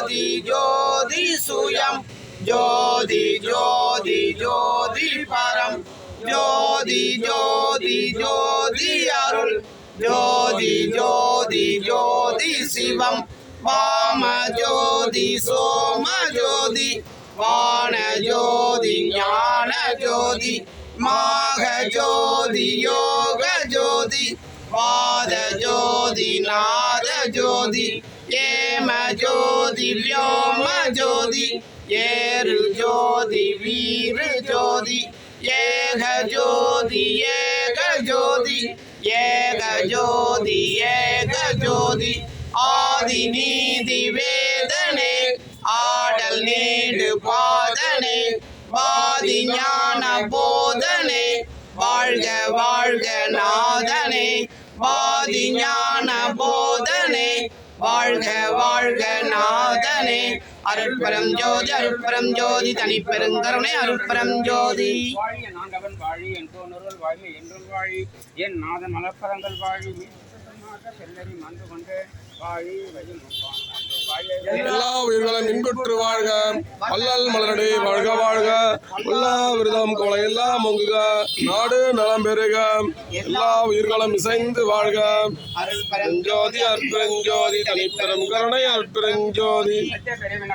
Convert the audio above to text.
ஜோதி ஜோதி சுயம் ஜோதி ஜோதி ஜோதி பரம் ஜோதி ஜோதி ஜோதி அருள் ஜோதி ஜோதி ஜோதி சிவம் வாம ஜோதி சோம ஜோதி வான ஜோதி ஞான ஜோதி மாக ஜோதி யோக ஜோதி வாத ஜோதி நாத ஜோதி ஏம ஜோதி வியோம ஜோதி ஏரு ஜோதி வீரு ஜோதி ஏக ஜோதி ஏக ஜோதி ஏக ஜோதி ஏக ஜோதி ஆதி நீதி வேதனே ஆடல் நீடு பாதனே பாதி ஞான போதனே வாழ்க வாழ்க நாதனே பாதி ஞான போதனே வாழ்க வாழ்க நாதனே அருட்பரம் ஜோதி தனிப்பெருங்கருணை அருட்பரம் ஜோதி வாழி என் ஆண்டவன் வாழி என் தோணுருள் வாழி என்றும் வாழி என் நாதன் மலப்பரங்கள் வாழி செல்லறி மந்து கொண்டு வாழி எல்லா உயிர்களும் இன்புற்று வாழ்க வள்ளல் மலரடி வாழ்க வாழ்க எல்லா விரதம் கோலை எல்லாம் ஒங்குக நாடு நலம் பெறுக எல்லா உயிர்களும் இசைந்து வாழ்க அருட்பெருஞ்சோதி தனிப்பெரும் கருணை அருட்பெருஞ்சோதி